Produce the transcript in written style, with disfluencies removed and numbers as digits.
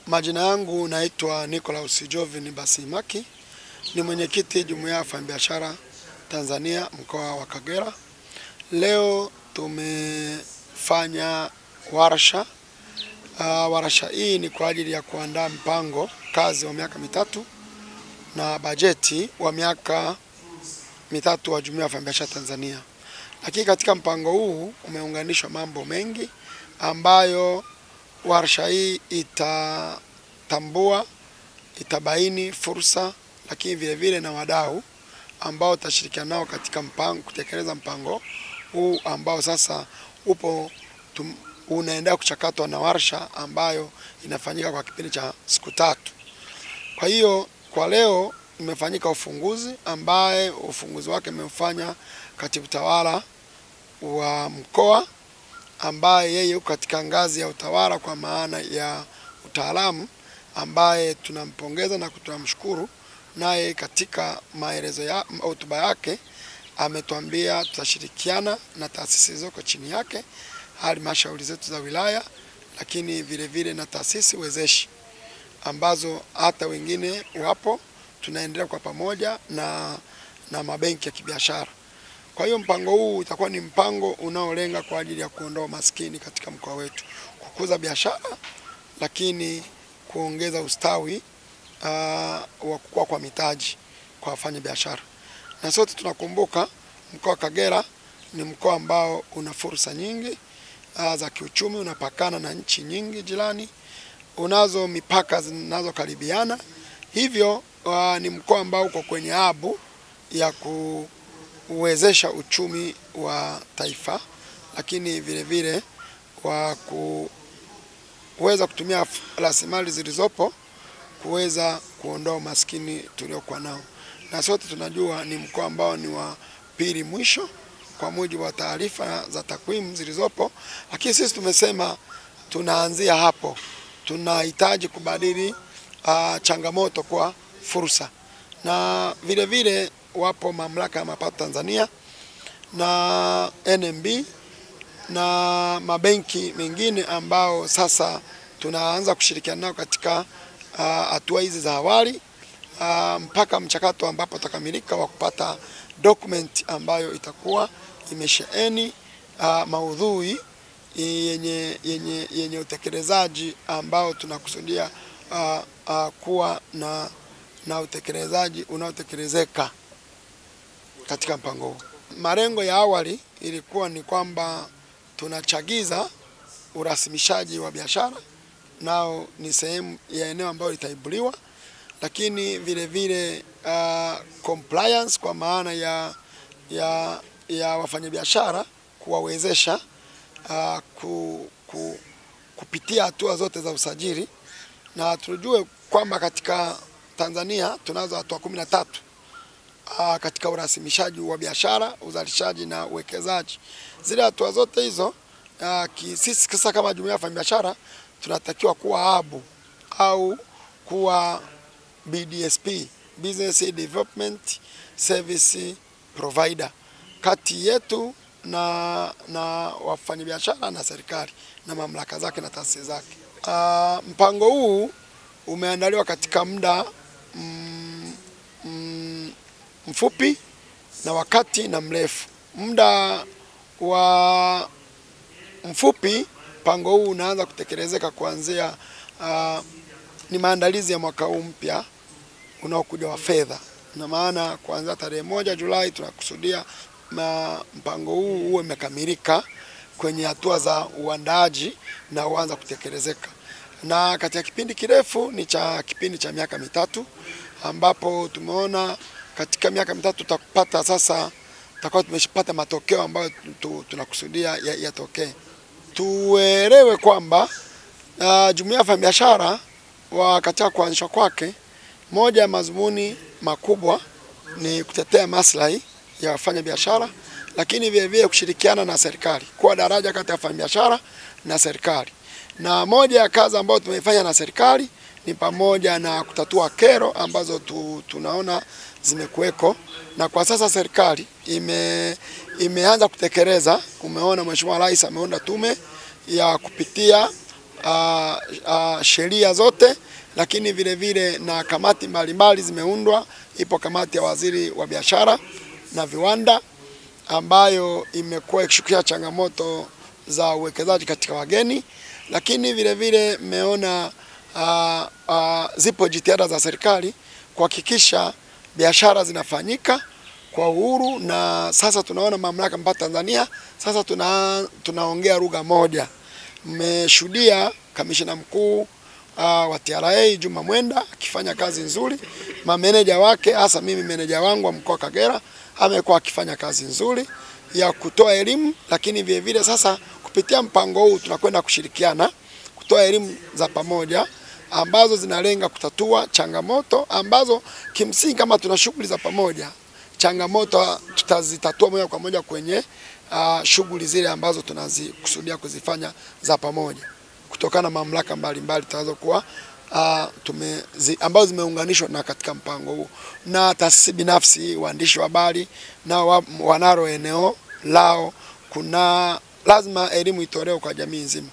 Majina yangu naitwa Nicholas Jovin Basimaki, ni mwenyekiti Jumuiya ya Wafanyabiashara Tanzania mkoa wa Kagera. Leo tumefanya warsha. Warsha hii ni kwa ajili ya kuandaa mpango kazi wa miaka mitatu na bajeti wa miaka mitatu wa Jumuiya ya Wafanyabiashara Tanzania. Lakini katika mpango huu umeunganishwa mambo mengi ambayo warsha hii itatambua, itabaini fursa, lakini vile vile na wadau ambao tutashirikiana nao katika kutekeleza mpango huu ambao sasa unaendelea kuchakatwa na warsha ambayo inafanyika kwa kipindi cha siku 3. Kwa hiyo kwa leo imefanyika ufunguzi ambaye ufunguzi wake umefanya katibu tawala wa mkoa ambaye yeye yuko katika ngazi ya utawala kwa maana ya utaalamu, ambaye tunampongeza na tunamshukuru. Naye katika maelezo ya hotuba yake ametuambia tutashirikiana na taasisi zoko chini yake, halmashauri zetu za wilaya, lakini vile vile na taasisi wezeshi ambazo hata wengine wapo, tunaendelea kwa pamoja na mabenki ya kibiashara. Kwa hiyo mpango huu utakuwa ni mpango unaolenga kwa ajili ya kuondoa maskini katika mkoa wetu, kukuza biashara, lakini kuongeza ustawi wa kukua kwa mitaji kwa wafanya biashara. Na sote tunakumbuka mkoa wa Kagera ni mkoa ambao una fursa nyingi za kiuchumi, unapakana na nchi nyingi jirani, unazo mipaka zinazokaribiana. Hivyo ni mkoa ambao uko kwenye habu ya kuwezesha uchumi wa taifa, lakini vile vile kwa kuweza kutumia rasilimali zilizopo kuweza kuondoa umaskini tuliokuwa nao. Na sote tunajua ni mkoa ambao ni wa pili mwisho kwa mujibu wa taarifa za takwimu zilizopo, lakini sisi tumesema tunaanzia hapo. Tunahitaji kubadili changamoto kwa fursa. Na vile vile wapo mamlaka ya mapato Tanzania na NMB na mabenki mengine ambao sasa tunaanza kushirikiana nao katika hatua hizi za awali mpaka mchakato ambapo utakamilika wa kupata document ambayo itakuwa imesheheni maudhui yenye utekelezaji ambao tunakusudia kuwa na utekelezaji unaotekelezeka katika mpango huu. Malengo ya awali ilikuwa ni kwamba tunachagiza urasimishaji wa biashara, nao ni sehemu ya eneo ambayo litaibuliwa, lakini vile vile compliance kwa maana ya wafanyabiashara, kuwawezesha kupitia hatua zote za usajili. Na tujue kwamba katika Tanzania tunazo hatua 13 katika urasimishaji wa biashara, uzalishaji na uwekezaji. Zile hatua zote hizo sisi sasa kama jumuiya ya wafanyabiashara tunatakiwa kuwa hub au kuwa BDSP, Business Development Service Provider, kati yetu na wafanyabiashara na serikali na mamlaka zake na taasisi zake. Mpango huu umeandaliwa katika muda mfupi na wakati na mrefu. Muda wa mfupi, mpango huu unaanza kutekelezeka kuanzia ni maandalizi ya mwaka huu mpya unaokuja wa fedha. Na maana kuanzia tarehe 1 Julai tunakusudia mpango huu uwe umekamilika kwenye hatua za uandaaji na uanza kutekelezeka. Na katika kipindi kirefu ni kipindi cha miaka mitatu, ambapo tumeona katika miaka mitatu tutapata sasa, tutakuwa tumeshapata matokeo ambayo tunakusudia yatokee. Tuelewe kwamba jumuiya ya wafanyabiashara katika kuanzishwa kwake, moja ya madhumuni makubwa ni kutetea maslahi ya wafanyabiashara, lakini vile vile kushirikiana na serikali, kuwa daraja kati ya wafanyabiashara na serikali. Na moja ya kazi ambayo tumeifanya na serikali ni pamoja na kutatua kero ambazo tunaona zimekuweko, na kwa sasa serikali imeanza kutekeleza. Umeona Mheshimiwa Rais ameunda tume ya kupitia sheria zote, lakini vile vile na kamati mbalimbali zimeundwa. Ipo kamati ya waziri wa biashara na viwanda ambayo imekuwa ikishughulikia changamoto za uwekezaji katika wageni, lakini vile vile mmeona zipo jitihada za serikali kuhakikisha biashara zinafanyika kwa uhuru, na sasa tunaona mamlaka mpaka Tanzania sasa tunaongea lugha moja. Mmeshuhudia kamishna mkuu wa TRA Juma Mwenda akifanya kazi nzuri, mameneja wake hasa mimi meneja wangu wa mkoa Kagera amekuwa akifanya kazi nzuri ya kutoa elimu, lakini vile vile sasa kupitia mpango huu tunakwenda kushirikiana kutoa elimu za pamoja ambazo zinalenga kutatua changamoto ambazo kimsingi kama tuna shughuli za pamoja, changamoto tutazitatua moja kwa moja kwenye shughuli zile ambazo tunazikusudia kuzifanya za pamoja, kutokana na mamlaka mbalimbali tunazokuwa ambazo zimeunganishwa na katika mpango huu, na taasisi binafsi, waandishi wa habari na wanalo eneo lao. Kuna lazima elimu itolewe kwa jamii nzima.